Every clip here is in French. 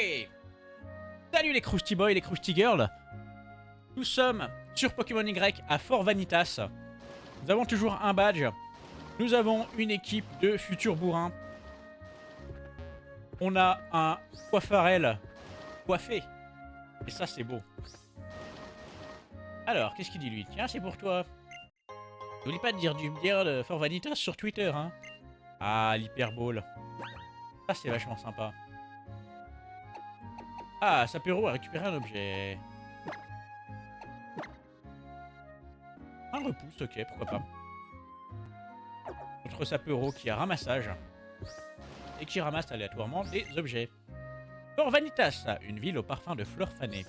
Hey! Salut les Krusty Boys et les Krusty Girls. Nous sommes sur Pokémon Y à Fort Vanitas. Nous avons toujours un badge. Nous avons une équipe de futurs bourrins. On a un coiffarel coiffé. Et ça, c'est beau. Alors, qu'est-ce qu'il dit lui? Tiens, c'est pour toi. N'oublie pas de dire du bien de Fort Vanitas sur Twitter, hein. Ah, l'hyperbole. Ça, c'est vachement sympa. Ah, Sapero a récupéré un objet. Un repousse, ok, pourquoi pas. Notre Sapero qui a ramassage. Et qui ramasse aléatoirement des objets. Fort Vanitas, une ville au parfum de fleurs fanées.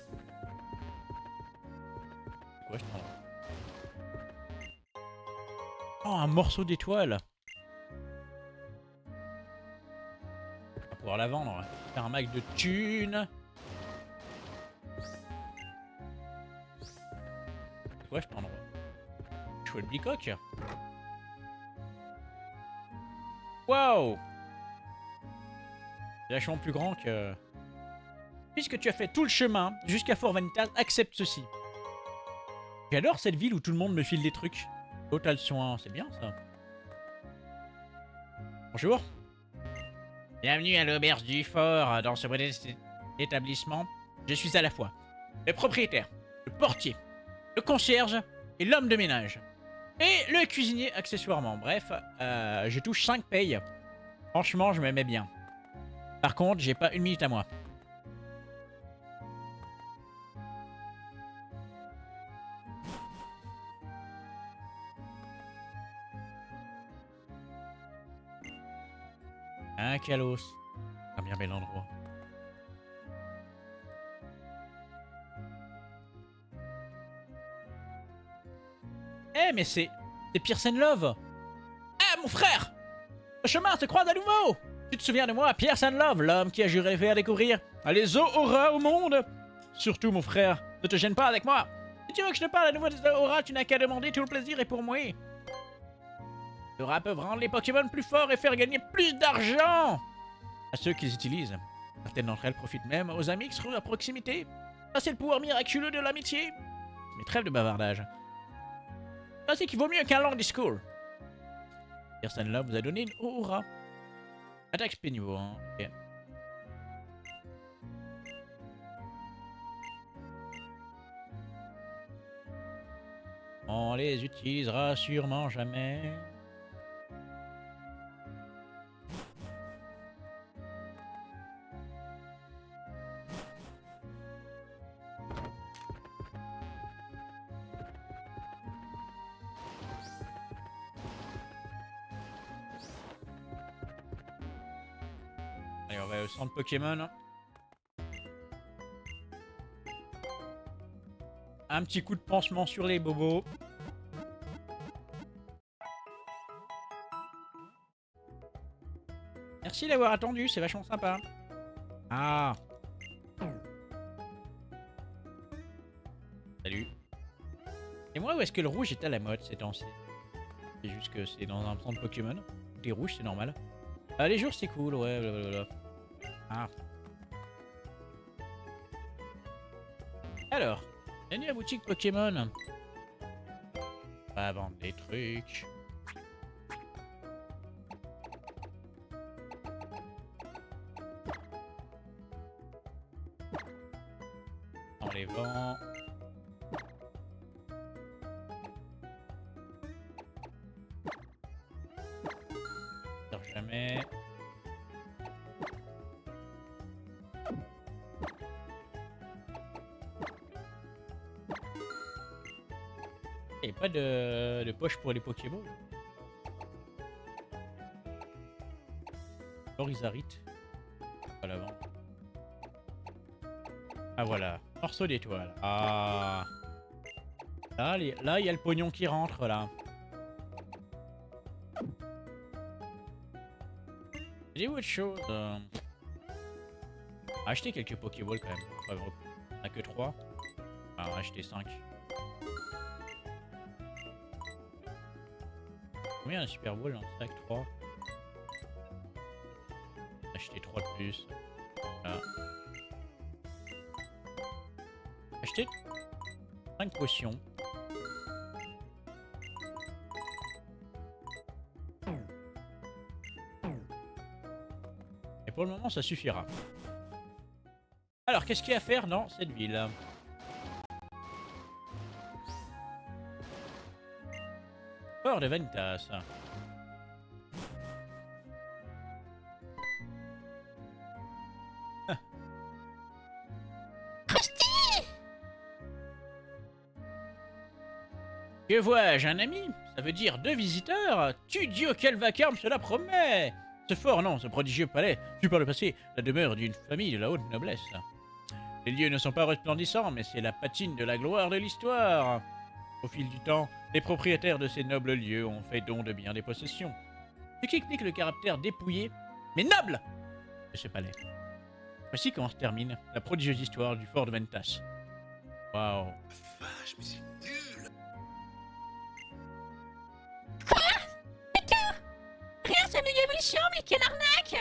C'est quoi, je prends? Oh, un morceau d'étoile. On va pouvoir la vendre. Faire un max de thunes. C'est quoi, je prends? Chouette bicoque. Waouh! C'est vachement plus grand que... Puisque tu as fait tout le chemin jusqu'à Fort Vanitas, accepte ceci. J'adore cette ville où tout le monde me file des trucs. Total soin, c'est bien ça. Bonjour. Bienvenue à l'auberge du fort. Dans ce modeste établissement, je suis à la fois le propriétaire, le portier, le concierge et l'homme de ménage. Et le cuisinier accessoirement. Bref, je touche 5 payes. Franchement, je me mets bien. Par contre, j'ai pas une minute à moi. Un Kalos. Un bien bel endroit. Eh, mais c'est Pearson Love. Ah, mon frère! Le chemin se croise à nouveau! Tu te souviens de moi, Pearson Love, l'homme qui a juré de faire découvrir les auras au monde? Surtout, mon frère, ne te gêne pas avec moi. Si tu veux que je te parle à nouveau des auras, tu n'as qu'à demander, tout le plaisir est pour moi. Les auras peuvent rendre les Pokémon plus forts et faire gagner plus d'argent à ceux qui les utilisent. Certaines d'entre elles profitent même aux amis qui seront à proximité. Ça, c'est le pouvoir miraculeux de l'amitié. Mais trêve de bavardage. Ça, c'est qu'il vaut mieux qu'un long discours. Pearson Love vous a donné une aura. Attaque SP niveau 1. Ok. On les utilisera sûrement jamais. Allez, on va au centre Pokémon. Un petit coup de pansement sur les bobos. Merci d'avoir attendu, c'est vachement sympa. Ah. Salut. Et moi, où est-ce que le rouge est à la mode ces temps-ci? C'est juste que c'est dans un centre Pokémon. Les rouges, c'est normal. Ah, les jours, c'est cool, ouais, blablabla. Ah. Alors, bienvenue à la boutique Pokémon. On va vendre des trucs. On les vend. Jamais. Il n'y a pas de poche pour les Pokéballs. Orizarite. À l'avant. Ah voilà. Morceau d'étoile. Ah. Là, il y a le pognon qui rentre là. J'ai autre chose. Acheter quelques Pokéballs quand même. Pas vrai. On a que 3. Enfin, on va acheter 5. Combien un Super Ball dans le sac? 3. Acheter 3 de plus. Voilà. Acheter 5 potions. Et pour le moment, ça suffira. Alors, qu'est-ce qu'il y a à faire dans cette ville? Fort de Vanitas. Que vois-je, un ami? Ça veut dire 2 visiteurs? Tudio, quel vacarme cela promet! Ce fort, non, ce prodigieux palais fut par le passé la demeure d'une famille de la haute noblesse. Les lieux ne sont pas resplendissants, mais c'est la patine de la gloire de l'histoire. Au fil du temps, les propriétaires de ces nobles lieux ont fait don de bien des possessions. Ce qui explique le caractère dépouillé, mais noble, de ce palais. Voici comment se termine la prodigieuse histoire du fort de Ventas. Waouh. Vache, mais c'est nul! Rien, c'est une évolution, mais quelle arnaque!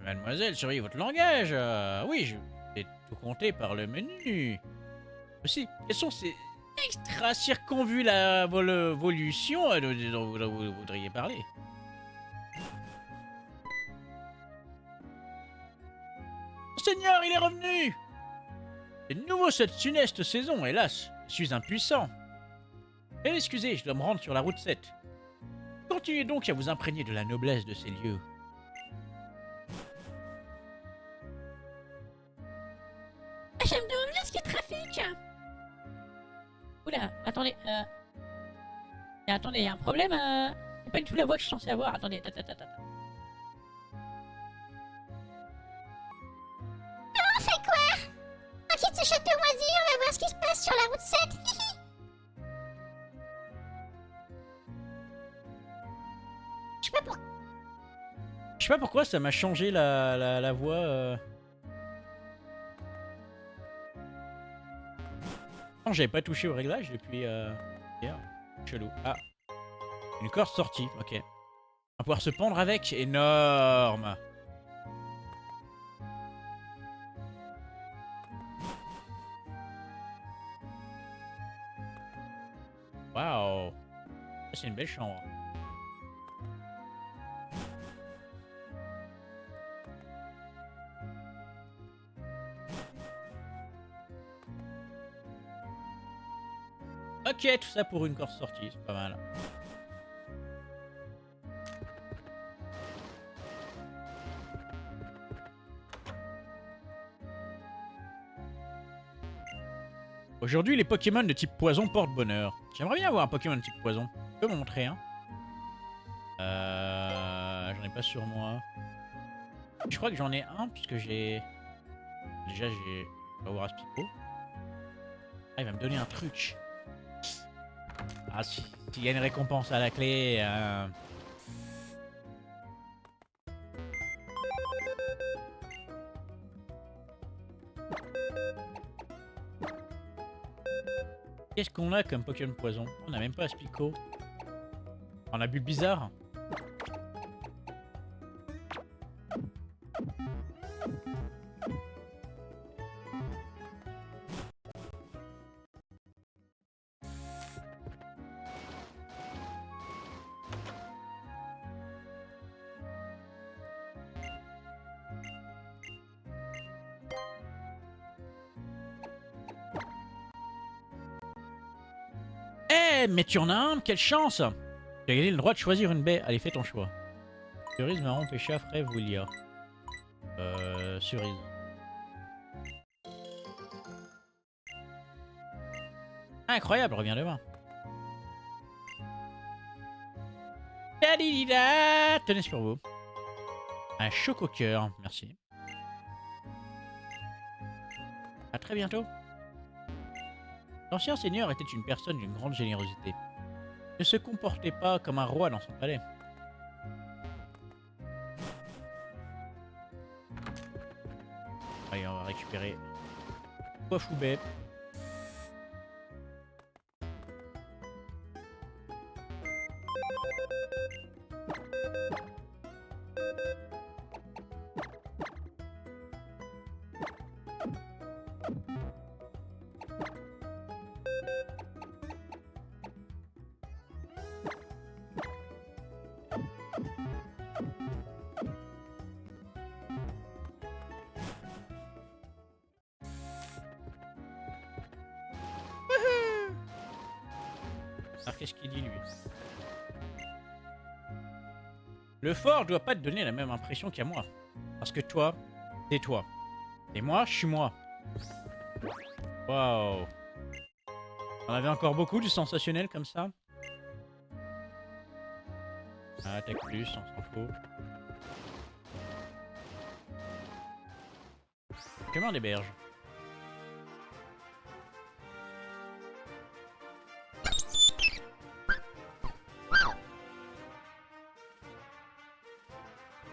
Mademoiselle, surveillez votre langage. Oui, je vais tout compter par le menu. Aussi, quels sont ces extra circonvolutions dont vous voudriez parler? Seigneur, il est revenu! C'est nouveau cette funeste saison, hélas. Je suis impuissant. Et excusez, je dois me rendre sur la route 7. Continuez donc à vous imprégner de la noblesse de ces lieux. Je me demande bien ce qu'il y a trafic. Oula, attendez, attendez, il y a un problème, c'est pas du tout la voix que je suis censé avoir, attendez, On fait quoi? On quitte ce château moisi, on va voir ce qui se passe sur la route 7. Je sais pas pourquoi. Je sais pas pourquoi ça m'a changé la voix. Non, j'avais pas touché au réglage depuis hier. Chelou. Ah. Une corde sortie, ok. On va pouvoir se pendre avec. Énorme. Waouh. C'est une belle chambre. Ok, tout ça pour une corde sortie, c'est pas mal. Aujourd'hui, les Pokémon de type poison portent bonheur. J'aimerais bien avoir un Pokémon de type poison. Tu peux m'en montrer un? J'en ai pas sur moi. Je crois que j'en ai un, puisque j'ai... Déjà, j'ai... On va voir Aspico. Ah, il va me donner un truc. Ah, s'il y a une récompense à la clé... Qu'est-ce qu'on a comme Pokémon poison? On a même pas Aspico. On a Bulbizarre. Eh, mais tu en as un, quelle chance! Tu as gagné le droit de choisir une baie. Allez, fais ton choix. Cerise, marron, pêcha, fraise, Willia. Cerise. Incroyable, reviens demain. Tadidida, tenez sur vous. Un choc au cœur, merci. À très bientôt. L'ancien seigneur était une personne d'une grande générosité. Il ne se comportait pas comme un roi dans son palais. Allez, on va récupérer Wafoubé. qu'est-ce qu'il dit lui? Le fort doit pas te donner la même impression qu'à moi. Parce que toi, t'es toi. Et moi, je suis moi. Waouh. On avait encore beaucoup du sensationnel comme ça. Ah, attaque plus, on s'en fout. Comment des berges?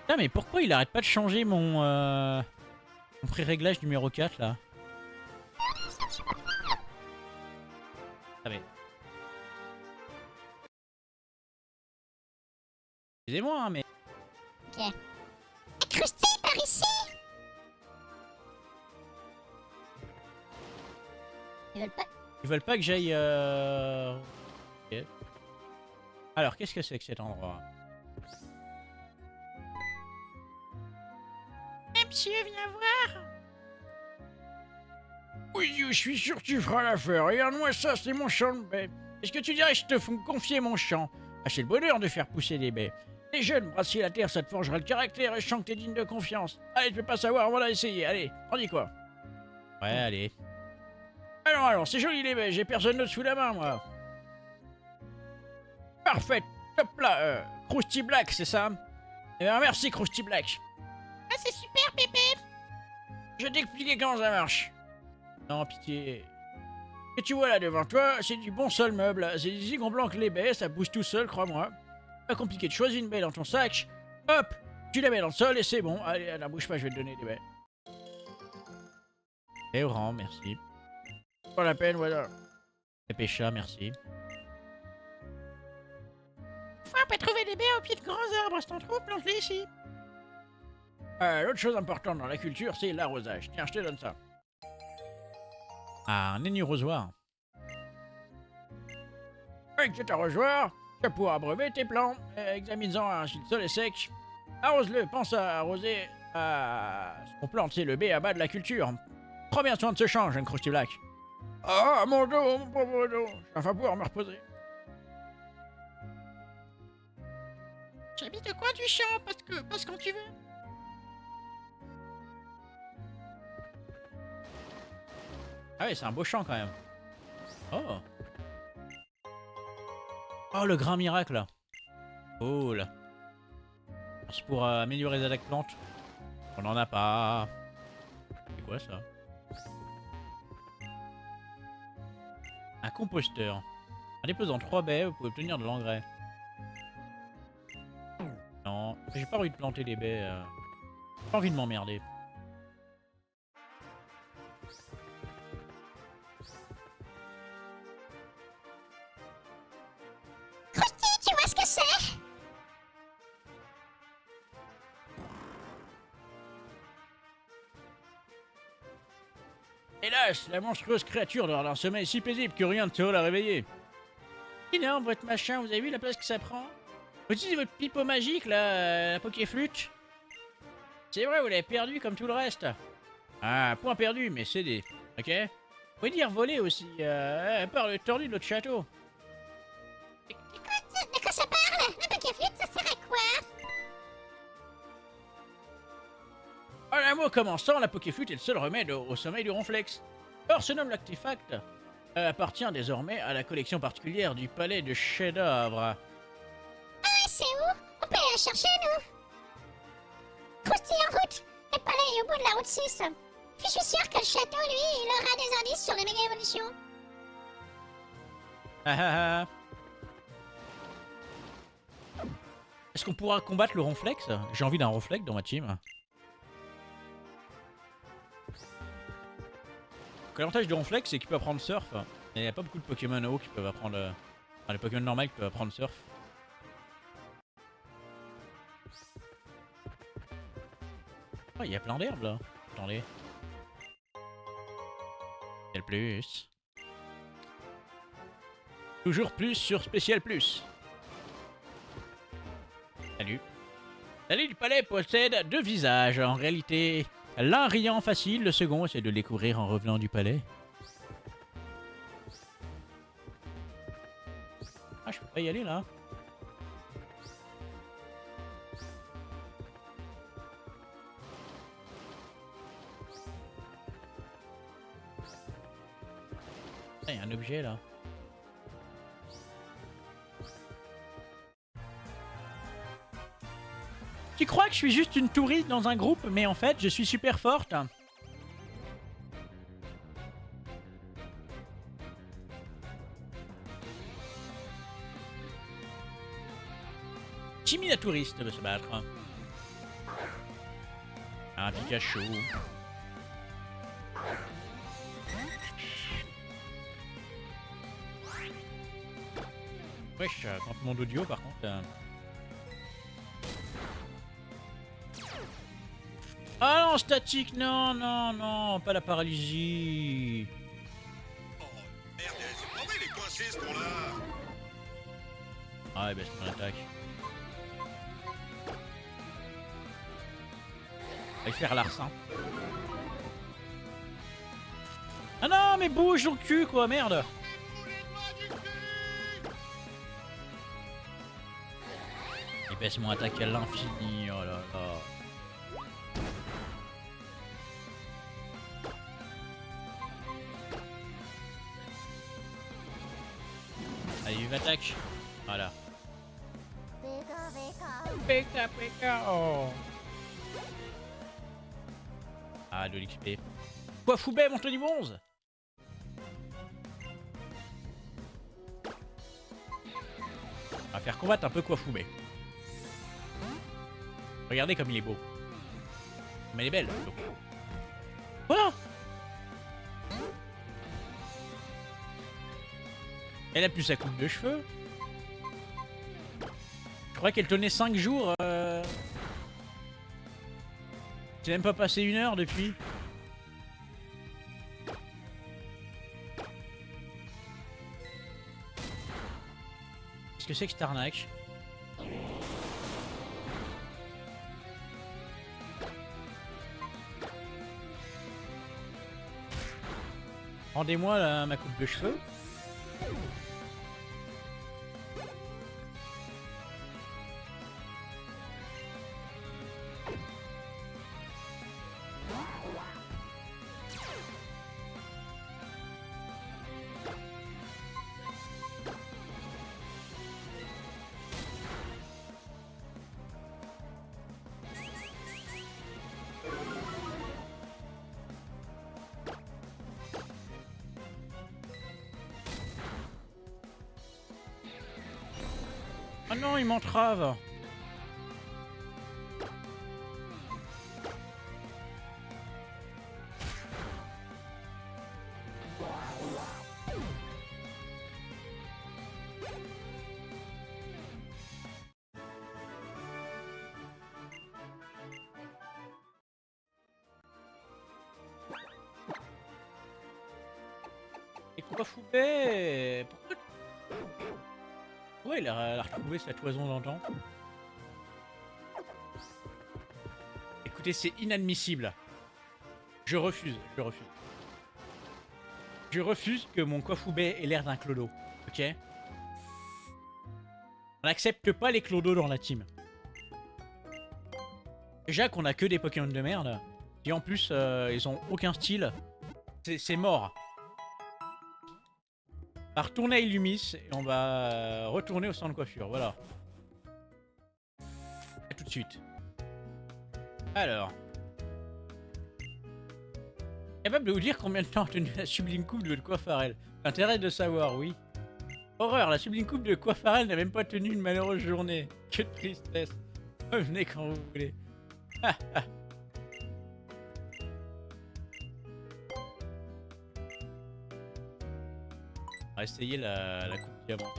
Putain, mais pourquoi il arrête pas de changer mon pré-réglage numéro 4 là? Ah mais... Excusez-moi, hein, mais... Ok. Krusty, par ici! Ils veulent pas que j'aille... Ok. Alors, qu'est-ce que c'est que cet endroit? Monsieur, viens voir! Oui, je suis sûr que tu feras l'affaire. Regarde-moi ça, c'est mon champ de baies. Est-ce que tu dirais que je te fous confier mon champ? Ah, c'est le bonheur de faire pousser des baies. Les jeunes, brasser la terre, ça te forgera le caractère et je sens que t'es digne de confiance. Allez, je peux pas savoir, on va essayer. Allez, on dit quoi? Ouais, allez. Alors, c'est joli les baies, j'ai personne d'autre sous la main, moi. Parfait, top là, Krusty Black, c'est ça? Eh bien, merci Krusty Black. Ah, c'est super, Pépé! Je vais t'expliquer comment ça marche. Non, pitié. Ce que tu vois là devant toi, c'est du bon sol meuble. C'est des zigons blancs que les baies, ça bouge tout seul, crois-moi. Pas compliqué de choisir une baie dans ton sac. Hop, tu la mets dans le sol et c'est bon. Allez, ne bouge pas, je vais te donner des baies. Et au rang, merci. Pas la peine, voilà. Et pécha, merci. On peut trouver des baies au pied de grands arbres, c'est en trop, plante-les ici. L'autre chose importante dans la culture, c'est l'arrosage. Tiens, je te donne ça. Ah, un énurosoir. Avec cet arrosoir, tu pourras abreuver tes plants. Examine-en si le sol est sec. Arrose-le, pense à arroser ce qu'on plante, c'est le B à bas de la culture. Prends bien soin de ce champ, jeune Krusty Black. Ah, mon dos, mon pauvre dos. Je vais pouvoir me reposer. J'habite au coin du champ, passe quand tu veux. Ah ouais, c'est un beau champ quand même. Oh. Oh, le grain miracle. Cool. C'est pour améliorer les attaques plantes. On n'en a pas. C'est quoi ça? Un composteur. En déposant 3 baies, vous pouvez obtenir de l'engrais. Non, j'ai pas envie de planter des baies. J'ai pas envie de m'emmerder. Krusty, tu vois ce que c'est? Hélas, la monstrueuse créature dort d'un sommeil si paisible que rien ne saurait la réveiller. Énorme votre machin, vous avez vu la place que ça prend? Vous utilisez votre pipeau magique là, la pokéflûte? C'est vrai, vous l'avez perdu comme tout le reste. Ah, point perdu, mais cédé. Ok? Vous pouvez dire voler aussi, par le tordu de l'autre château. De quoi ça parle? La pokéflûte, ça sert à quoi? En un mot commençant, la pokéflûte est le seul remède au sommeil du ronflex. Or, ce nom l'artefact appartient désormais à la collection particulière du palais de chef-d'œuvre. Ah, c'est où? On peut aller la chercher, nous? Krusty, en route! Le palais est au bout de la route 6. Puis je suis sûr que le château, lui, il aura des indices sur les méga-évolutions. Ah ah ah. Est-ce qu'on pourra combattre le ronflex? J'ai envie d'un ronflex dans ma team. Donc, l'avantage du ronflex, c'est qu'il peut apprendre surf. Mais il n'y a pas beaucoup de Pokémon haut qui peuvent apprendre... Enfin, les Pokémon normaux qui peuvent apprendre surf. Oh, il y a plein d'herbes là. Attendez. Spécial plus. Toujours plus sur Spécial plus. Salut. L'allée du palais possède 2 visages. En réalité, l'un riant facile, le second c'est de le découvrir en revenant du palais. va y aller là. Il y a un objet là. Tu crois que je suis juste une touriste dans un groupe, mais en fait je suis super forte. Jimmy la touriste veut se battre. Un Pikachu. Wesh, contre mon audio par contre. Ah non, statique, non, non, non, pas la paralysie. Oh merde, c'est pas vrai, il est coincé ce con-là. Ah ouais, bah c'est mon attaque. Va faire l'arsen. Ah non, mais bouge ton cul quoi, merde. Il baisse mon attaque à l'infini, oh là là. Allez, vive attaque. Voilà. Pika pika oh. Ah, de l'XP. Quoi Foubet, monte au niveau 11. On va faire combattre un peu Quafoubet. Regardez comme il est beau. Mais elle est belle. Quoi? Elle a plus sa coupe de cheveux. Je crois qu'elle tenait 5 jours. C'est même pas passé 1 heure depuis. Qu'est-ce que c'est que cette arnaque? Rendez-moi ma coupe de cheveux. Ah non, il m'entrave. Et quoi Foubet? Pourquoi? Ouais, il a retrouvé sa toison d'antan. Écoutez, c'est inadmissible. Je refuse, je refuse. Je refuse que mon Quafoubet ait l'air d'un clodo, ok? On n'accepte pas les clodos dans la team. Déjà qu'on a que des Pokémon de merde, et en plus, ils ont aucun style. C'est mort. On va retourner à Illumis et on va retourner au centre de coiffure, voilà. A tout de suite. Alors. Capable de vous dire combien de temps a tenu la sublime coupe de Coiffarel. Intérêt de savoir, oui. Horreur, la sublime coupe de Coiffarel n'a même pas tenu une malheureuse journée. Que de tristesse. Revenez quand vous voulez. On va essayer la coupe diamant.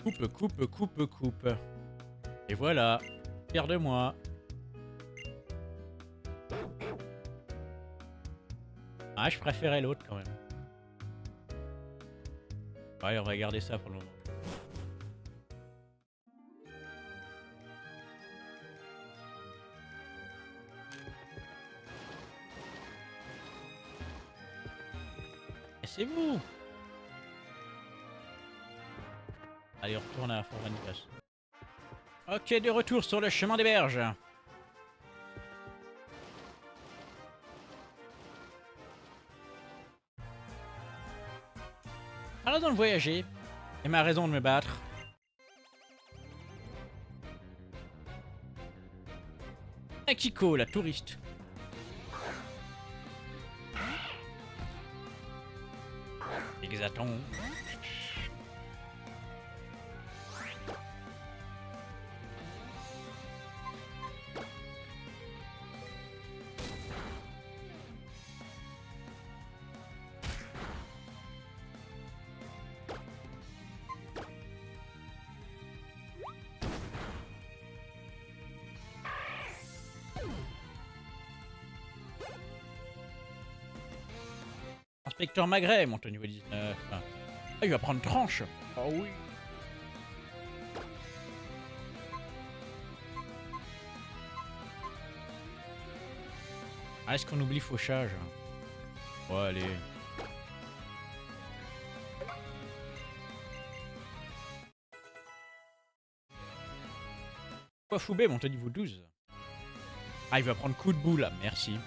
Coupe, coupe, coupe, coupe. Et voilà. Fier de moi. Ah, je préférais l'autre quand même. Ouais, on va garder ça pour le moment. c'est vous. Allez, on retourne à Fort Vanitas. Ok, de retour sur le chemin des berges. Ma raison de voyager et ma raison de me battre. Akiko, la touriste. Exaton. Inspecteur Magret monte au niveau 19. Ah, il va prendre tranche. Oh oui. Ah, est-ce qu'on oublie fauchage? Ouais, allez. Foubé monte au niveau 12. Ah, il va prendre coup de boule là, merci.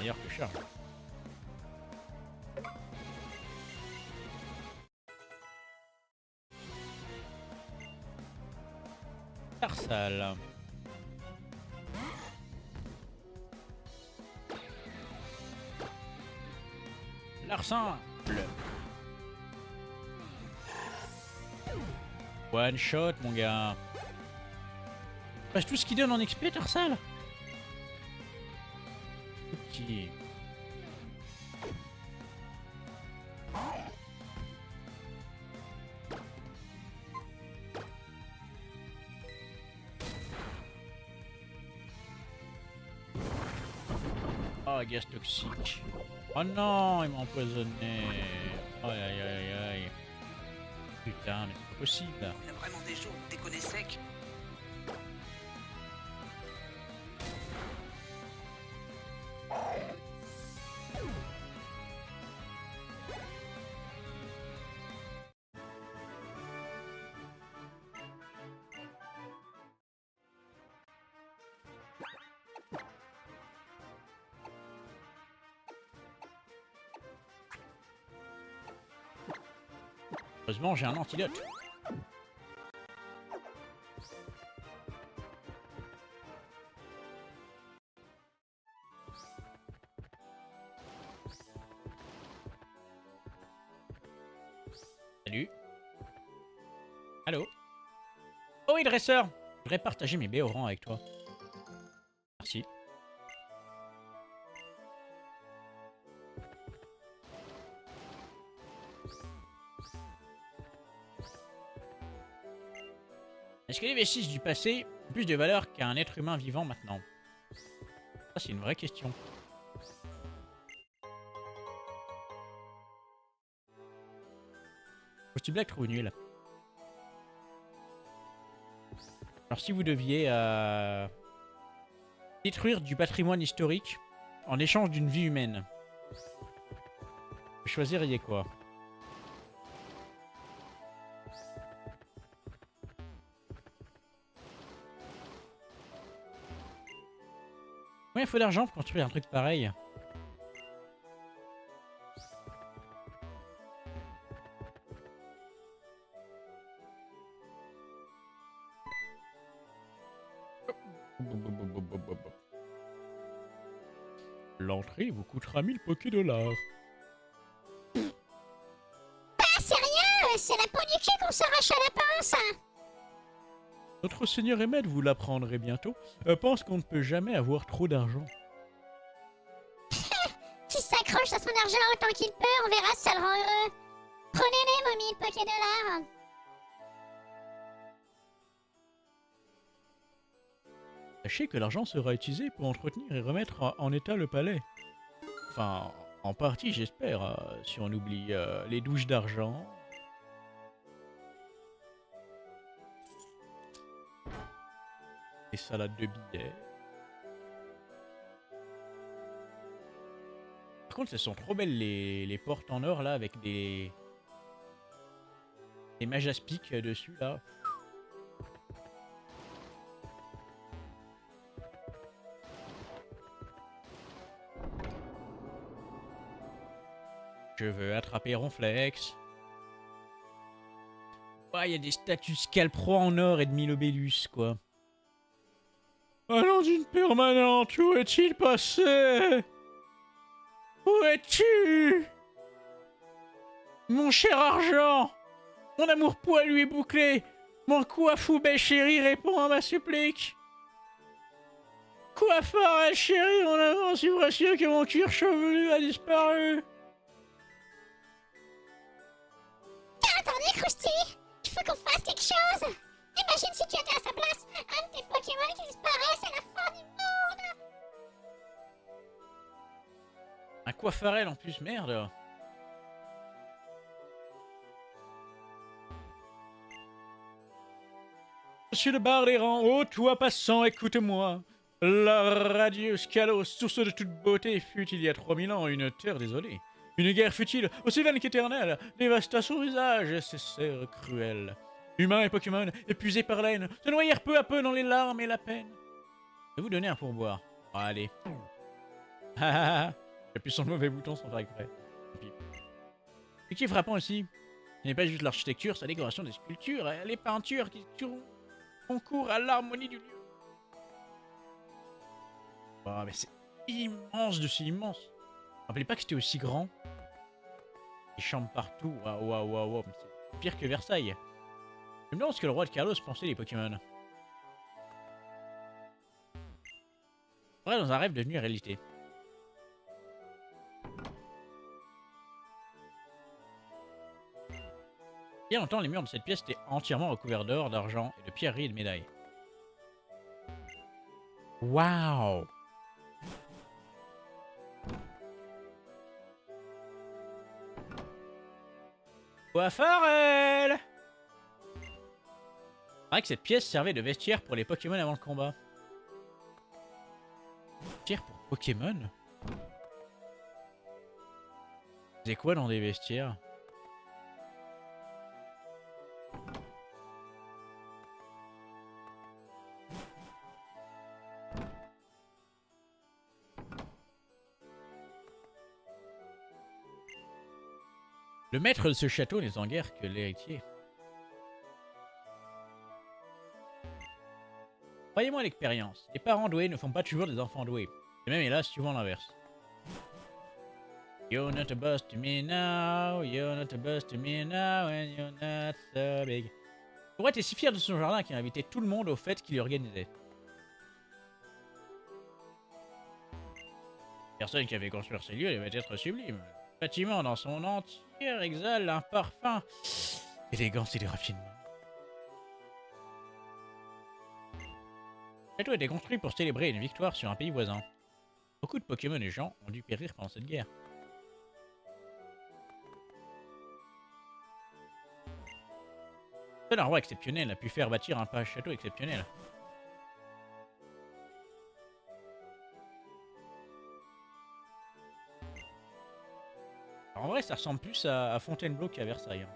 Meilleur que Charles. Tarsal. Larcin. One shot, mon gars. Passe tout ce qu'il donne en XP, Tarsal. Ok. Oh, gaz toxique. Oh non, il m'a empoisonné. Aïe aïe aïe aïe. Putain, mais c'est pas possible. Il y a vraiment des jours où déconner sec. Heureusement, j'ai un antidote. Salut. Allô. Oh oui, dresseur. Je voudrais partager mes béorans avec toi. Merci. Est-ce que les vestiges du passé ont plus de valeur qu'un être humain vivant maintenant? Ça, c'est une vraie question. Petit Black trouve nul. Alors si vous deviez détruire du patrimoine historique en échange d'une vie humaine, vous choisiriez quoi? Combien il faut d'argent pour construire un truc pareil? L'entrée vous coûtera 1000 $. Ah, c'est rien, c'est la peau du cul qu'on s'arrache à la pince. Notre seigneur et maître, vous l'apprendrez bientôt, pense qu'on ne peut jamais avoir trop d'argent. Qui s'accroche à son argent autant qu'il peut, on verra si ça le rend heureux. Prenez-les, vos 1000 $. Sachez que l'argent sera utilisé pour entretenir et remettre en état le palais. Enfin, en partie, j'espère, si on oublie les douches d'argent. Les salades de billets. contre, elles sont trop belles les portes en or là avec des mages aspics dessus là. Je veux attraper Ronflex. Ouais, il y a des statues Scalpro en or et de Milobellus, quoi. Allons d'une permanente, où est-il passé? Où es-tu? Mon cher argent! Mon amour poilu et bouclé! Mon coiffourbet chéri répond à ma supplique! Coiffeur chéri, mon amour si précieux que mon cuir chevelu a disparu! Attendez, Krusty! Il faut qu'on fasse quelque chose! Imagine si tu étais à sa place! Un de tes Pokémon qui disparaît, c'est la fin du monde! Un coiffarel en plus, merde! Monsieur le bar des rangs, ô toi passant, écoute-moi! La radieuse Kalos, source de toute beauté, fut il y a 3000 ans une terre désolée. Une guerre futile, aussi vaine qu'éternelle, dévasta son visage et ses serres cruelles. Humains et Pokémon, épuisés par la haine, se noyèrent peu à peu dans les larmes et la peine. Je vais vous donner un pourboire. Oh, allez. J'appuie sur le mauvais bouton sans faire exprès. Ce qui est frappant ici, ce n'est pas juste l'architecture, sa décoration des sculptures, les peintures qui concourent à l'harmonie du lieu. Oh, mais c'est immense de si immense. Je me rappelais pas que c'était aussi grand. Des chambres partout. Waouh, waouh, waouh, waouh. C'est pire que Versailles. Je me demande ce que le roi de Carlos pensait des Pokémon. Ouais, dans un rêve devenu réalité. Il y a longtemps, les murs de cette pièce étaient entièrement recouverts d'or, d'argent et de pierreries et de médailles. Waouh! Coiffarel! C'est vrai que cette pièce servait de vestiaire pour les Pokémon avant le combat. Vestiaire pour Pokémon? C'est quoi dans des vestiaires? Le maître de ce château n'est en guerre que l'héritier. Croyez-moi l'expérience, les parents doués ne font pas toujours des enfants doués. Et même hélas, souvent l'inverse. You're not a boss to me now, you're not a boss to me now, and you're not so big. Le roi était si fier de son jardin qu'il a invité tout le monde aux fêtes qu'il organisait. Personne qui avait construit ces lieux devait être sublime. Le bâtiment dans son entier exhale un parfum d'élégance et de raffinement. Le château a été construit pour célébrer une victoire sur un pays voisin. Beaucoup de Pokémon et gens ont dû périr pendant cette guerre. Seul un roi exceptionnel a pu faire bâtir un château exceptionnel. Alors en vrai, ça ressemble plus à Fontainebleau qu'à Versailles.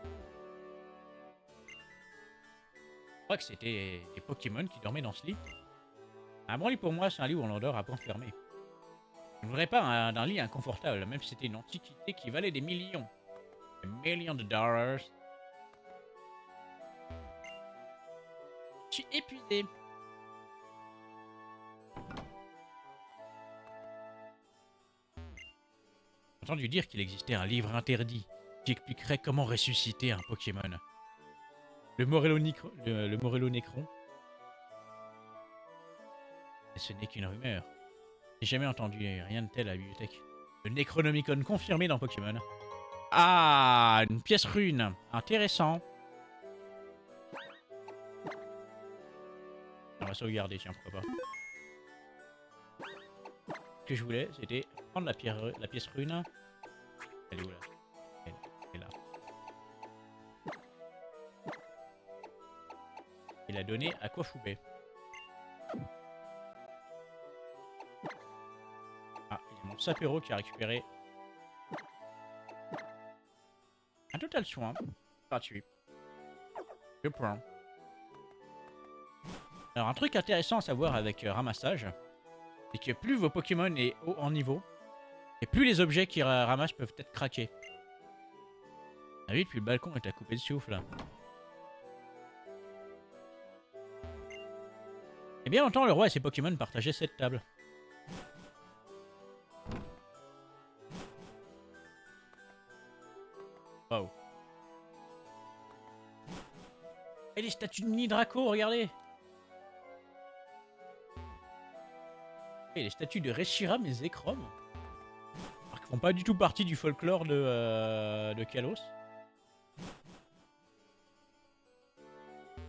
Je crois que c'était des Pokémon qui dormaient dans ce lit. Un bon lit pour moi, c'est un lit où on l'endort à point fermé. Je ne voudrais pas d'un lit inconfortable, même si c'était une antiquité qui valait des millions. Des millions de dollars. Je suis épuisé. J'ai entendu dire qu'il existait un livre interdit qui expliquerait comment ressusciter un Pokémon. Le Morello Necron. Mais ce n'est qu'une rumeur. J'ai jamais entendu rien de tel à la bibliothèque. Le Necronomicon confirmé dans Pokémon. Ah, une pièce rune. Intéressant. On va sauvegarder, tiens, pourquoi pas. Ce que je voulais, c'était prendre la pièce rune. Elle est où là? Elle est là. Et la donner à Coiffourbet. Ah, il y a mon Sapero qui a récupéré Un total soin. Gratuit. Je prends. Alors un truc intéressant à savoir avec ramassage, c'est que plus vos Pokémon est haut en niveau, et plus les objets qu'ils ramassent peuvent être craqués. Ah oui, depuis le balcon, il t'a coupé le souffle. Et bien longtemps, le roi et ses Pokémon partageaient cette table. Waouh. Et les statues de mini Draco, regardez. Et les statues de Reshiram et Zekrom. Alors qu'ils font pas du tout partie du folklore de Kalos.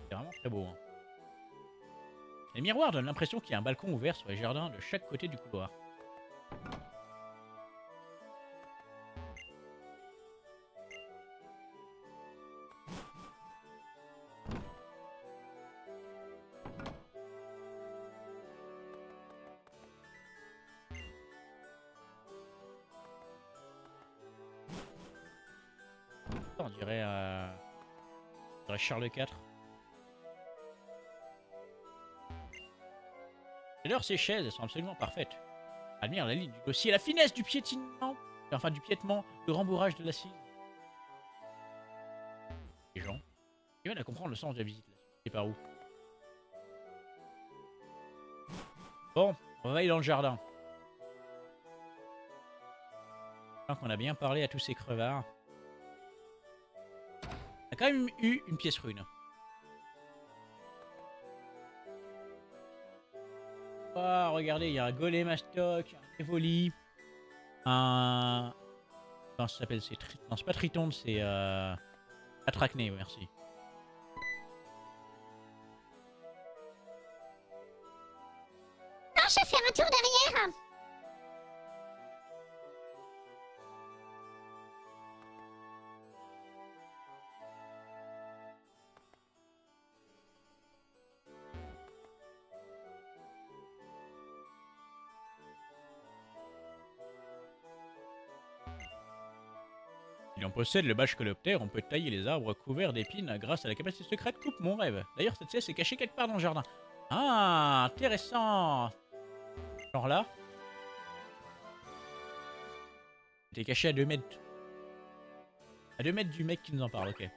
C'est vraiment très beau. Hein. Les miroirs donnent l'impression qu'il y a un balcon ouvert sur les jardins de chaque côté du couloir. On dirait Charles IV. D'ailleurs, ces chaises, elles sont absolument parfaites. Admire la ligne du dossier, la finesse du piétinement, enfin du piétement, le rembourrage de l'assise. Les gens, ils viennent à comprendre le sens de la visite. C'est par où? Bon, on va aller dans le jardin. Maintenant qu'on a bien parlé à tous ces crevards. On a quand même eu une pièce rune. Oh, regardez, il y a un golem à stock, un Evoli, un... Non, ça s'appelle... Non, c'est pas Triton, c'est... Atrachné, oui, merci. Non, je vais faire un tour derrière. Si l'on possède le Bashcoloptère, on peut tailler les arbres couverts d'épines grâce à la capacité secrète Coupe Mon Rêve. D'ailleurs, cette pièce est cachée quelque part dans le jardin. Ah, intéressant. Genre là. T'es caché à 2 mètres. À 2 mètres du mec qui nous en parle, ok.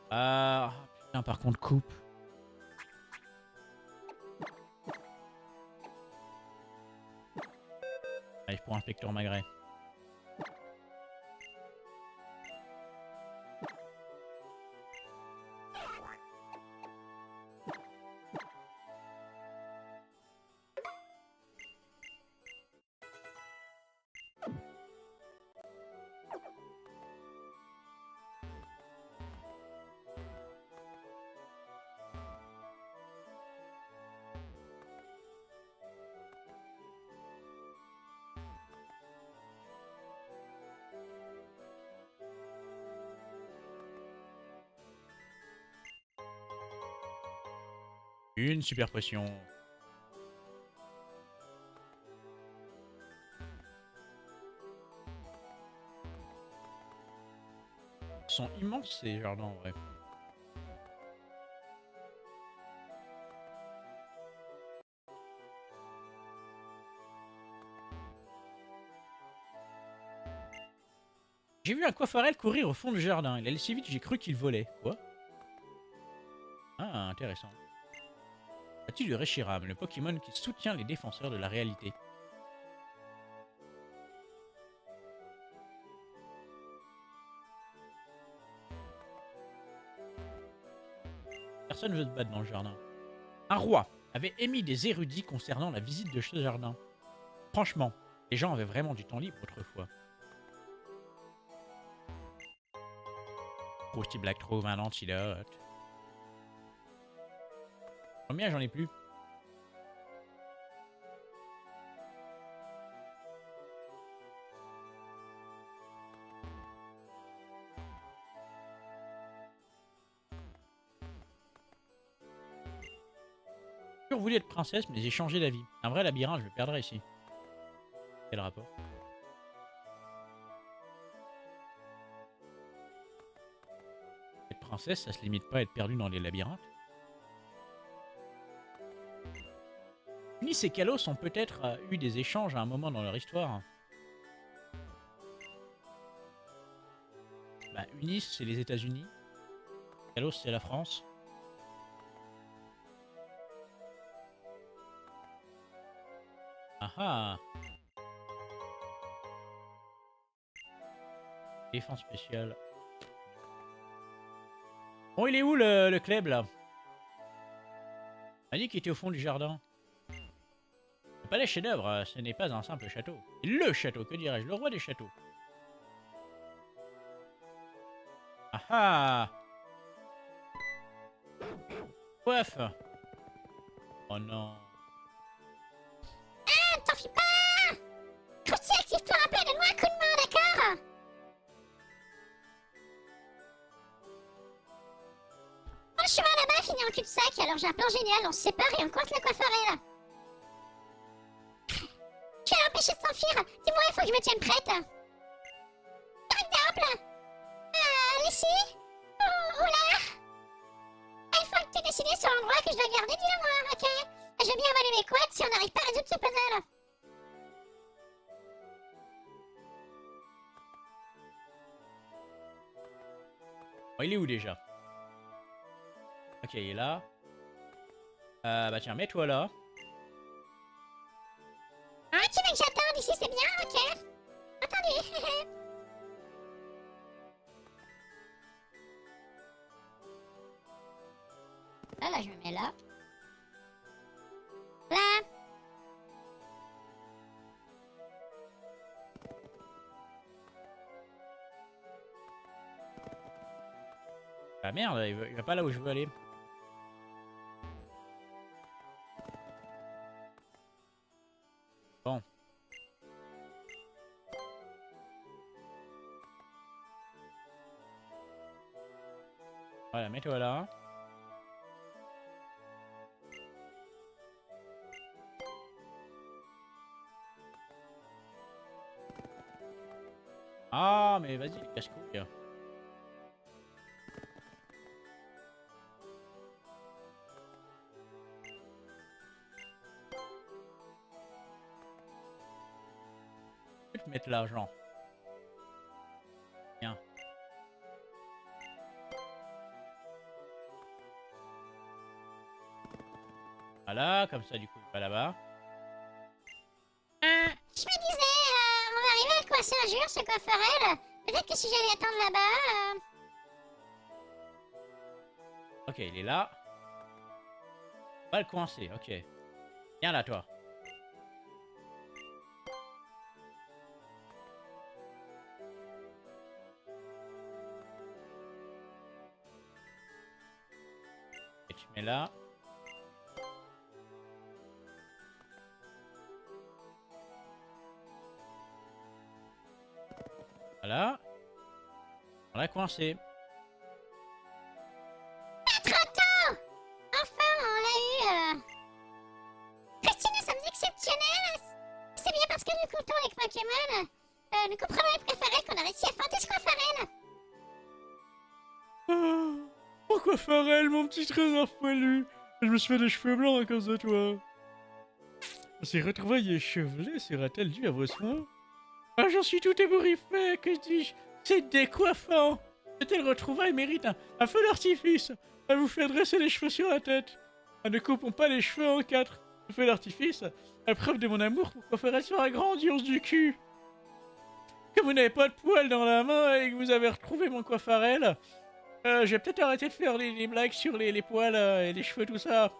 Ah, putain, par contre, coupe. Allez, pour Inspecteur Magret. Une super pression. Ils sont immenses ces jardins en vrai. J'ai vu un Coiffurel courir au fond du jardin. Il allait si vite, j'ai cru qu'il volait. Quoi? Ah, intéressant. Statue de Reshiram, le Pokémon qui soutient les défenseurs de la réalité. Personne ne veut se battre dans le jardin. Un roi avait émis des érudits concernant la visite de ce jardin. Franchement, les gens avaient vraiment du temps libre autrefois. Krusty Black trouve un antidote. Combien j'en ai plus? J'ai toujours voulu être princesse, mais j'ai changé d'avis. Un vrai labyrinthe, je le perdrai ici. Quel rapport? princesse, ça se limite pas à être perdu dans les labyrinthes. Unis et Kalos ont peut-être eu des échanges à un moment dans leur histoire. Bah, Unis, c'est les États-Unis. Kalos, c'est la France. Ah ah. Défense spéciale. Bon, il est où le club là? On a dit qu'il était au fond du jardin. Le palais chef-d'œuvre, ce n'est pas un simple château. C'est le château, que dirais-je, le roi des châteaux. Ah ah. Coiffe. Oh non. Ah, t'en fais pas! Krusty, active-toi un peu et donne-moi un coup de main, d'accord? Mon chemin là-bas finit en cul-de-sac, alors j'ai un plan génial, on se sépare et on coince le coiffarel. Tu vas l'empêcher de s'enfuir. Dis-moi, il faut que je me tienne prête. Par exemple, ici? Ou là? Une fois que t'es décidé sur l'endroit que je dois garder, dis-le-moi, ok? Je veux bien avaler mes couettes si on n'arrive pas à résoudre ce puzzle. Oh, il est où déjà? Ok, il est là. Bah tiens, mets-toi là. Ah, tu veux que j'attende ici, c'est bien, ok? Entendu. Là, je me mets là. Là. Ah merde, il va pas là où je veux aller. Bon. Voilà, mets-toi là. Ah, mais vas-y, les casse-couilles. Je vais te mettre là, genre. Bien. Voilà, comme ça, du coup, il va là-bas. Je me disais, on va arriver à le coincer un jour, ce coiffarel. Peut-être que si j'allais attendre là-bas... Ok, il est là. On va le coincer, ok. Viens là, toi. Et tu mets là. Voilà. On l'a coincé. Pas trop tôt! Enfin, on l'a eu, Christine, nous sommes exceptionnels! C'est bien parce que nous comptons les Pokémon, nous comprenons les préférés qu'on a réussi à feinter ce coiffarel! Pourquoi Pharrell, mon petit trésor poilu? Je me suis fait des cheveux blancs à cause de toi. Ces retrouvailles échevelées sera-t-elle due à vos soins? Ah, j'en suis tout ébouriffé, que dis-je? C'est décoiffant! De telles retrouvailles méritent un feu d'artifice! À vous faire dresser les cheveux sur la tête! Ah, ne coupons pas les cheveux en quatre! Le feu d'artifice, la preuve de mon amour pour coiffer sera grandiose du cul! Que vous n'avez pas de poils dans la main et que vous avez retrouvé mon coiffarel, je vais peut-être arrêter de faire les blagues sur les poils et les cheveux, tout ça.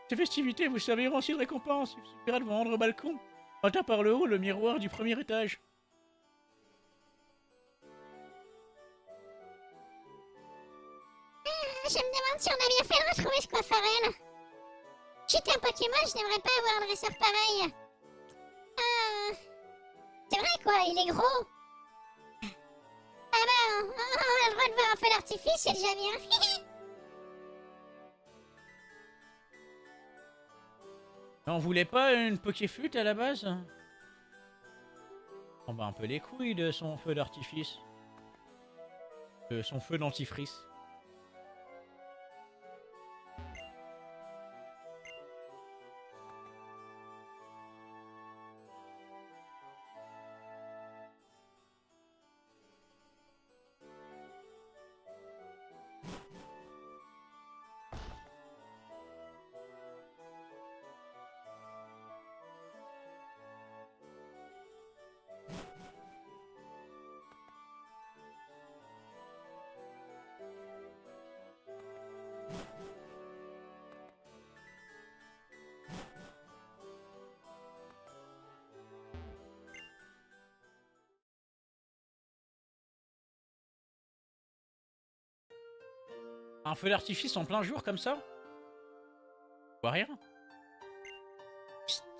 Ces festivités vous serviront aussi de récompense. Il suffira de vous rendre au balcon. En tapant par le haut, le miroir du premier étage. Je me demande si on a bien fait de retrouver ce coiffarel. J'étais un Pokémon, je n'aimerais pas avoir un dresseur pareil. C'est vrai quoi, il est gros. Ah bah, on a le droit de voir un feu d'artifice, c'est déjà bien. On voulait pas une Pokéflûte à la base? On bat un peu les couilles de son feu d'artifice. De son feu dentifrice. Un feu d'artifice en plein jour comme ça? Je vois rien.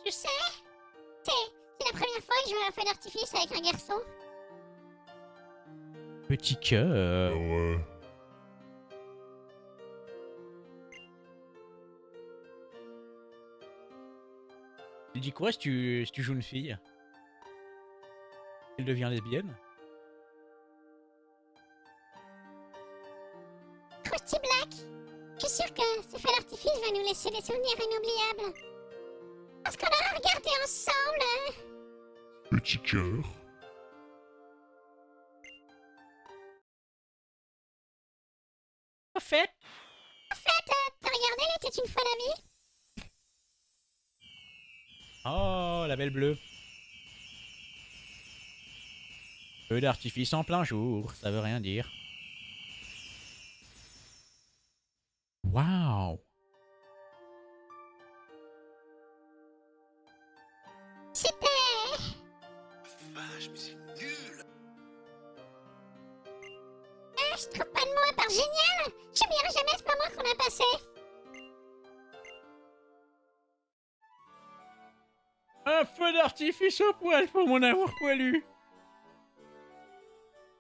Tu sais, c'est la première fois que je vois un feu d'artifice avec un garçon. Petit cœur. Ouais. Tu dis quoi si tu joues une fille? Elle devient lesbienne? Krusty Black, je suis sûre que ce feu d'artifice va nous laisser des souvenirs inoubliables. Parce qu'on aura regardé ensemble. Petit cœur. En fait, T'as regardé Il était une fois la vie? oh, la belle bleue. Feu d'artifice en plein jour, ça veut rien dire. Waouh. C'était... Vache, mais c'est nul. Je trouve pas de mots à part génial. J'oublierai jamais ce moment qu'on a passé. Un feu d'artifice au poil pour mon amour poilu.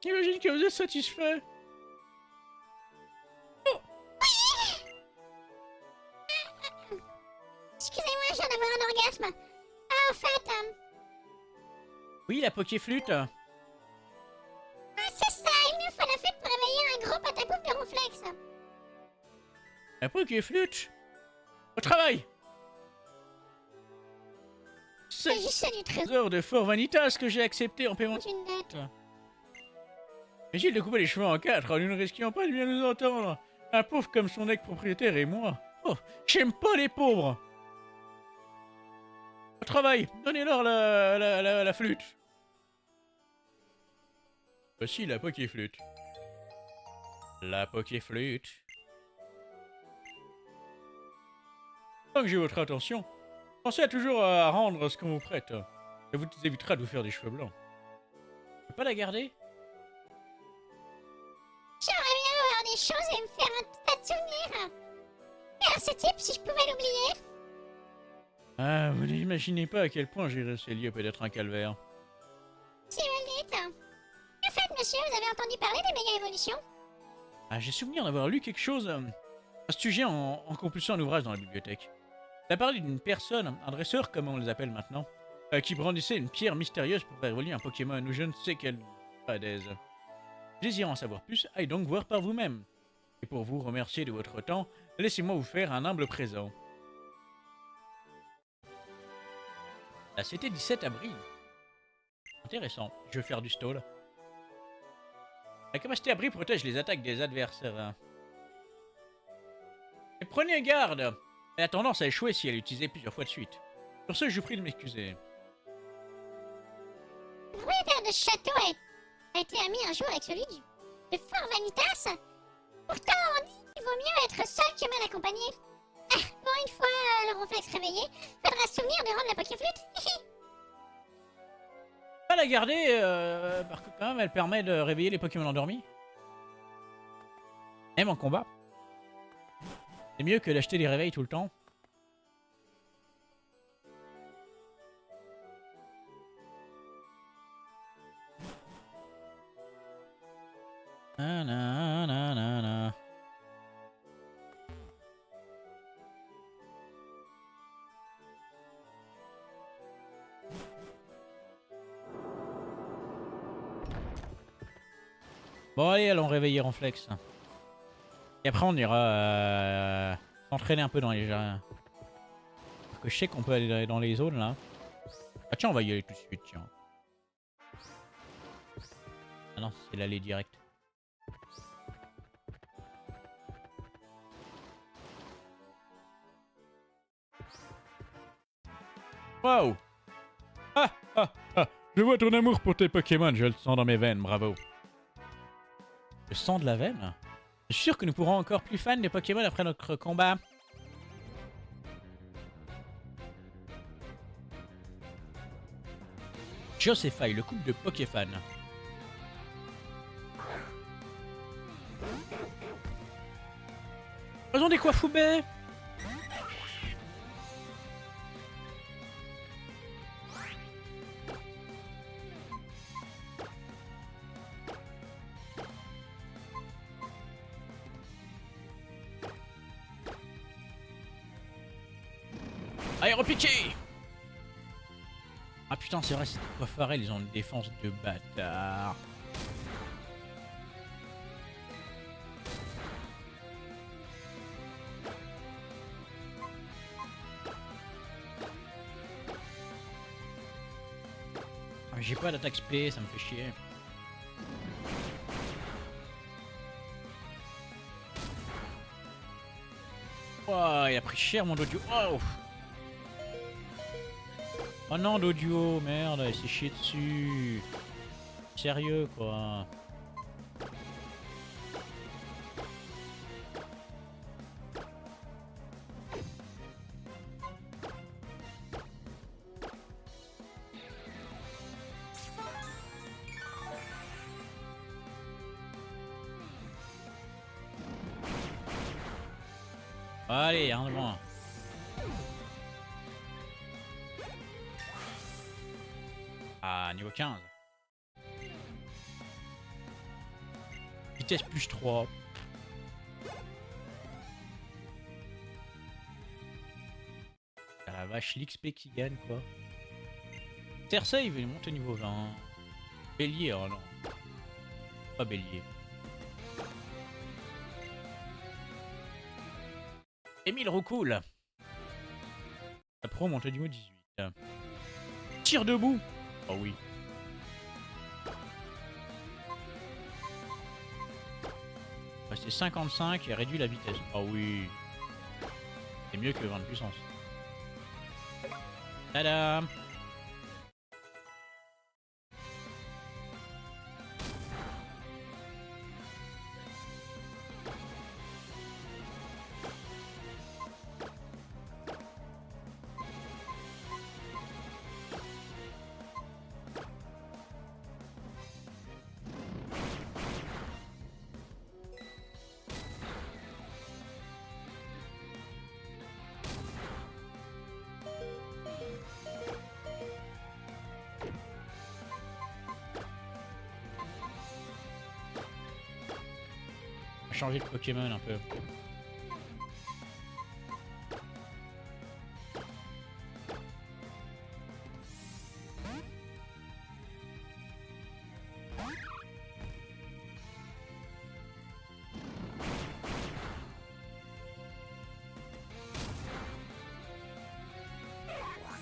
J'imagine que vous êtes satisfait. Excusez-moi, je viens d'avoir un orgasme. Ah, en fait, Oui, la pokéflûte. c'est ça, il nous faut la flûte pour réveiller un gros patapouf de ronflex. La pokéflûte. Au travail. C'est juste du truc. 16 heures de Fort Vanitas que j'ai accepté en paiement. Une dette. Agile de couper les cheveux en 4, nous ne risquions pas de bien nous entendre. Un pauvre comme son ex-propriétaire et moi. Oh, j'aime pas les pauvres. Au travail, donnez-leur la flûte. Voici la pokéflûte. La pokéflûte. Tant que j'ai votre attention, pensez à toujours à rendre ce qu'on vous prête. Ça vous évitera de vous faire des cheveux blancs. Je peux pas la garder? J'aimerais bien avoir des choses et me faire un tas de souvenirs. Et alors ce type, si je pouvais l'oublier. Ah, vous n'imaginez pas à quel point gérer ces lieux peut être un calvaire. Si vous le dites. En fait, monsieur, vous avez entendu parler des méga-évolutions? Ah, j'ai souvenir d'avoir lu quelque chose à ce sujet en compulsant un ouvrage dans la bibliothèque. Ça parlait d'une personne, un dresseur comme on les appelle maintenant, qui brandissait une pierre mystérieuse pour faire évoluer un Pokémon ou je ne sais quelle fadaise. Désirant en savoir plus, aille donc voir par vous-même. Et pour vous remercier de votre temps, laissez-moi vous faire un humble présent. La CT-17 abril. Intéressant, je vais faire du stall. La capacité abri protège les attaques des adversaires. Et prenez garde! Elle a tendance à échouer si elle est utilisée plusieurs fois de suite. Sur ce, je vous prie de m'excuser. Le propriétaire de ce château a été ami un jour avec celui de Fort Vanitas. Pourtant, on dit qu'il vaut mieux être seul que mal accompagné. Ah, bon, une fois le ronflex réveillé, faudra se souvenir de rendre la pokéflûte. Pas la garder, parce que quand même, elle permet de réveiller les Pokémon endormis. Même en combat. C'est mieux que d'acheter des réveils tout le temps. Nanana. Bon allez, allons réveiller Ronflex. Et après on ira s'entraîner un peu dans les jardins. Parce que je sais qu'on peut aller dans les zones là. Ah tiens, on va y aller tout de suite, tiens. Ah non, c'est l'aller direct. Waouh! Ah ah ah! Je vois ton amour pour tes Pokémon, je le sens dans mes veines, bravo. Le sang de la veine? Je suis sûr que nous pourrons encore plus fans des Pokémon après notre combat. Joséphine, le couple de Pokéfan. Faisons des coifoubets. Aéropiqué. Ah putain, c'est vrai, c'est des coiffarelles, ils ont une défense de bâtard. Ah, mais j'ai pas d'attaque spé, ça me fait chier. Oh, il a pris cher mon dodio. Oh, oh non, Doduo, merde, il s'est chié dessus. Sérieux, quoi. Allez, un de moins. Ah, niveau 15. Vitesse plus 3. Ah la vache, l'XP qui gagne quoi. Cersei il veut monter niveau 20. Bélier, oh non. Pas bélier. Émile Roucoule. La pro monte niveau 18. Tire debout. Oh oui. C'est 55 et réduit la vitesse. Oh oui. C'est mieux que 20 de puissance. Tadam. Changer de Pokémon un peu.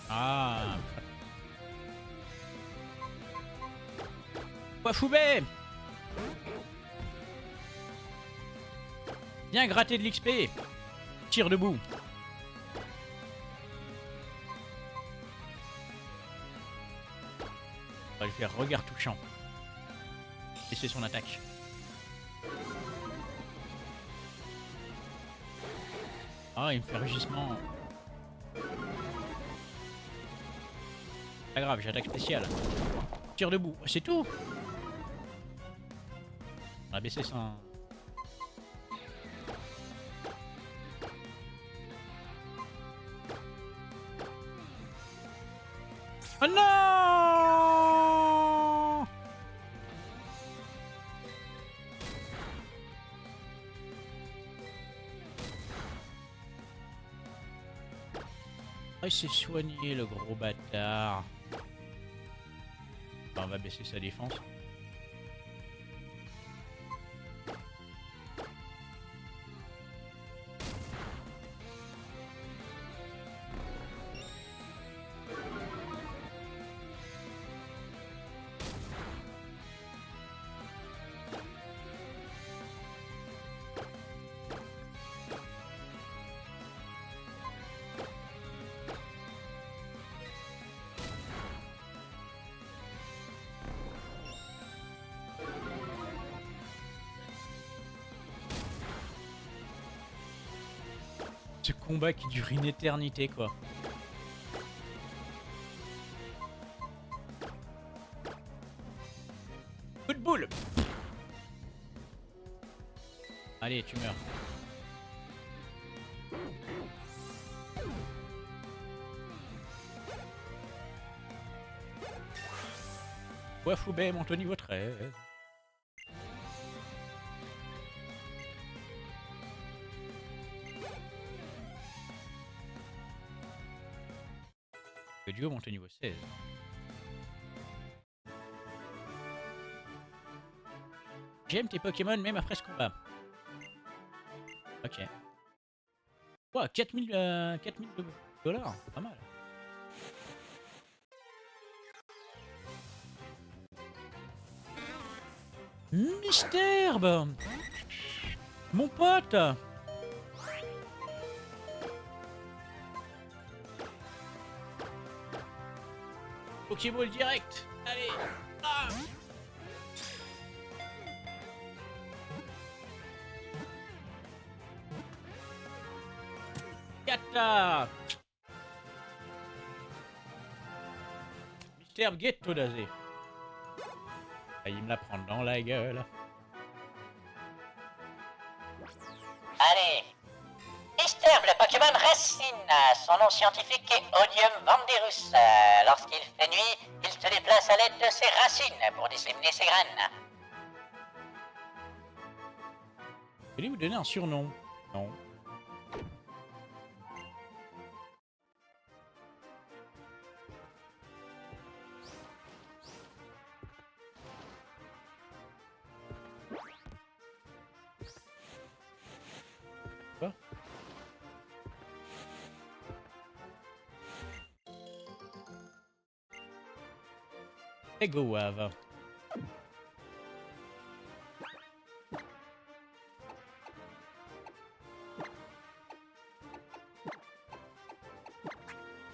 Ah. Wafoubé. Viens gratter de l'XP. Tire debout. On va lui faire regard touchant. Et c'est son attaque. Ah, il me fait rugissement. Pas grave, j'ai attaque spéciale. Tire debout, c'est tout. On va baisser son... Oh non! Ah, il s'est soigné le gros bâtard. Bah, on va baisser sa défense. Ce combat qui dure une éternité quoi. Coup de boule. Allez, tu meurs. Wafubé monte au niveau 13. Le duo monte au niveau 16. J'aime tes Pokémon même après ce combat. Ok. Wow, 4000 $, pas mal. Mystère, mon pote. Pokéball direct. Allez. Ah. Kata. Mystère Ghetto d'Azé. Il me la prend dans la gueule. Allez. Mystère, le Pokémon Racine. Son nom scientifique est Odium Vanderus. Lorsqu'il fait nuit, il se déplace à l'aide de ses racines pour disséminer ses graines. Voulez vous donner un surnom? Non. Quoi? Egowave.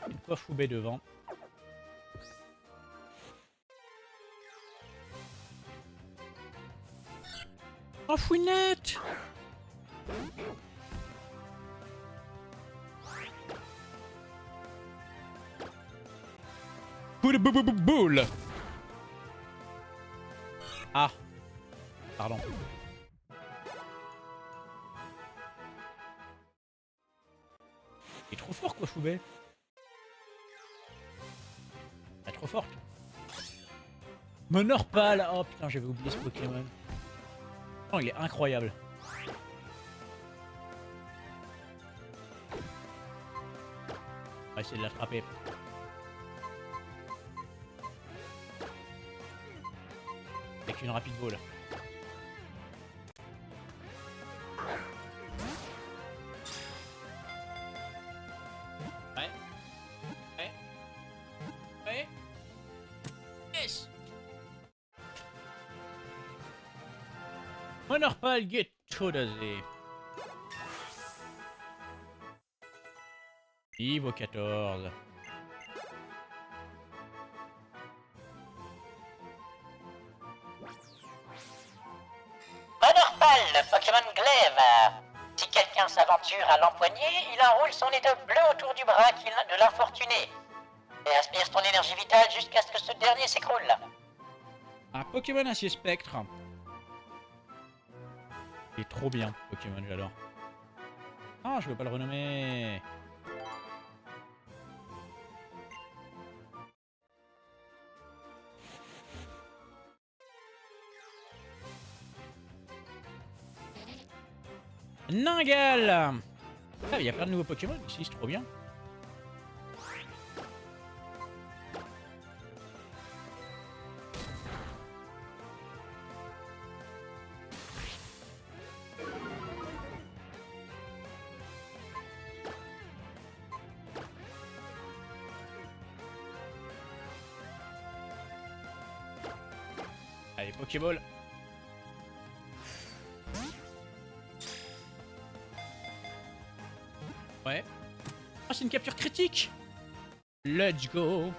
Une fois Foubé devant. Oh fouinette! Boule. Ah. Pardon. Il est trop fort quoi Foubé. Elle est trop forte. Monorpal. Oh putain j'avais oublié ce Pokémon. Oh il est incroyable. On va essayer de l'attraper. Avec une rapide ball. Ouais. Ouais. Ouais. Yes. Monorpal Ghetto d'Azé. Niveau 14. Monorpal, le Pokémon glaive. Si quelqu'un s'aventure à l'empoigner, il enroule son étoffe bleue autour du bras de l'infortuné et aspire son énergie vitale jusqu'à ce que ce dernier s'écroule. Un Pokémon Acier Spectre. Il est trop bien, Pokémon, j'adore. Ah, je veux pas le renommer. Ningal. Ah, il y a plein de nouveaux Pokémon ici, c'est trop bien. Allez, Pokéball. Ouais. Oh, c'est une capture critique. Let's go.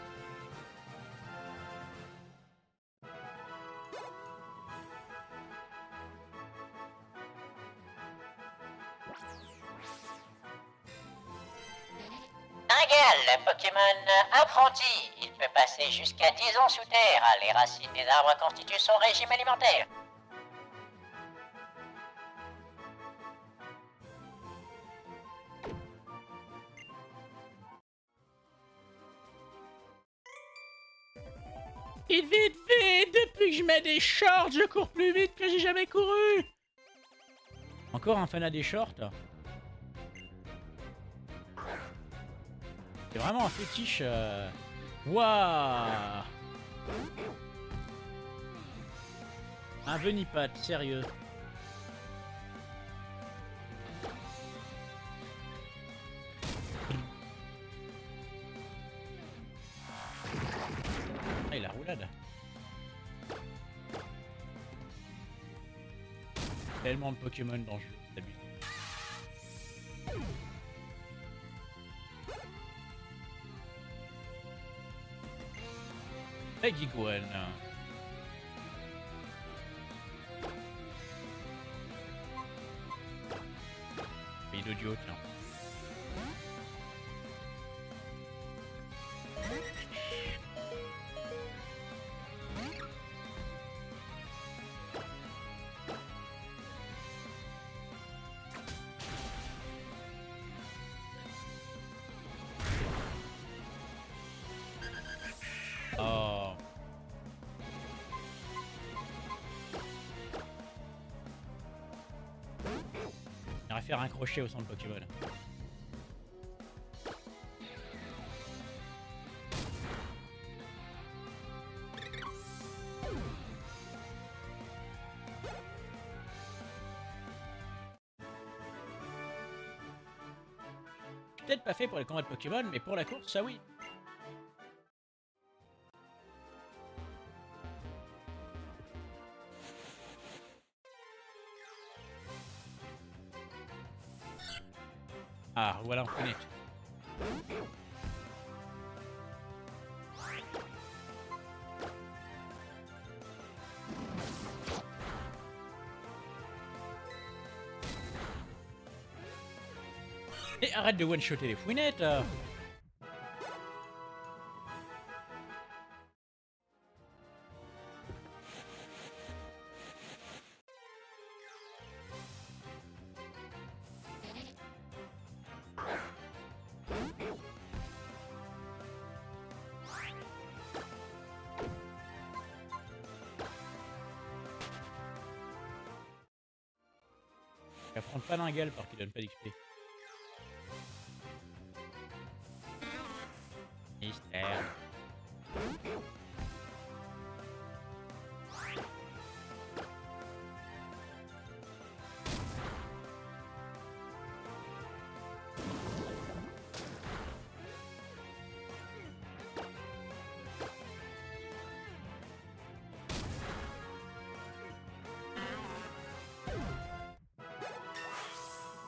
Ningal, le Pokémon apprenti. Il peut passer jusqu'à 10 ans sous terre. Les racines des arbres constituent son régime alimentaire. Vite, vite, vite! Depuis que je mets des shorts, je cours plus vite que j'ai jamais couru! Encore un fan à des shorts? C'est vraiment un fétiche. Waouh! Un Venipat, sérieux. Ah, il a roulade. Tellement de Pokémon dans le jeu, c'est abusé. Peggy Gwen. Pays d'audio, tiens. Oh. On va faire un crochet au centre Pokémon. Peut-être pas fait pour les combats de Pokémon, mais pour la course, ça oui. Ah, voilà, on connaît. Et arrête de one-shotter les fouinettes. Il affronte pas Lingal parce qu'il donne pas d'XP. Mystère.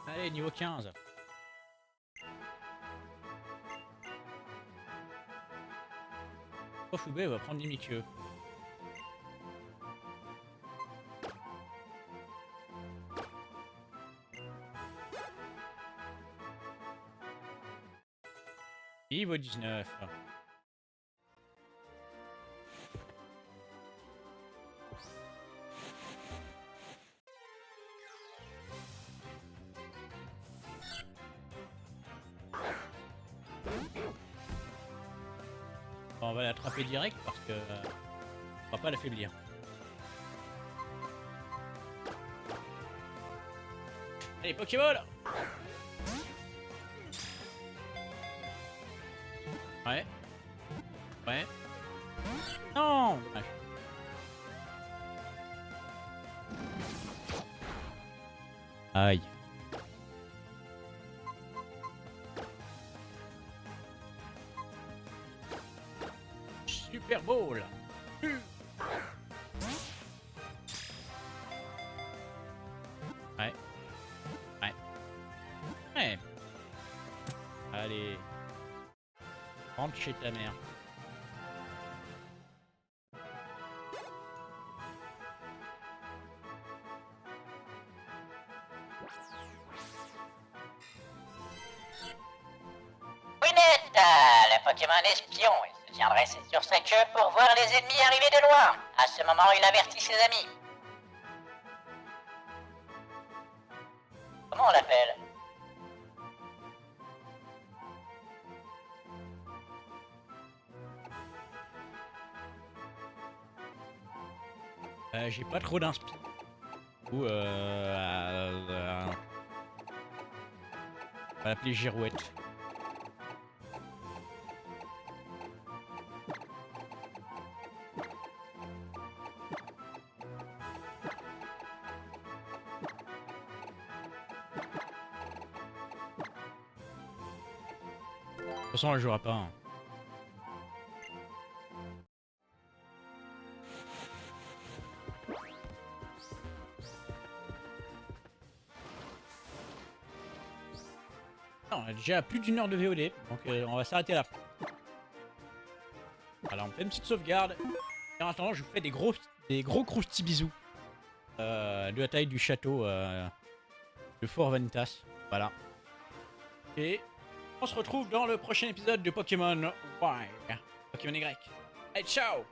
Allez, niveau 15. Oh, Foubé va prendre Mimikyu. Niveau 19. Bon, on va l'attraper direct parce que on va pas l'affaiblir. Allez, Pokéball! Ouais. Ouais. Non! Dommage. Aïe. Super Bowl. Ouais. Ouais. Ouais. Allez. Rentre chez ta mère. Winnet, le Pokémon espion. Il se tient dressé sur sa queue pour voir les ennemis arriver de loin. À ce moment, il avertit ses amis. Comment on l'appelle? J'ai pas trop d'inspi. Ou on va l'appeler Girouette. De toute façon, elle jouera pas. Hein. Non, on a déjà plus d'1 heure de VOD, donc on va s'arrêter là. Voilà, on fait une petite sauvegarde. Et en attendant, je vous fais des gros croustis bisous. De la taille du château de Fort Vanitas. Voilà. Et on se retrouve dans le prochain épisode de Pokémon Y. Pokémon Y. Allez, ciao!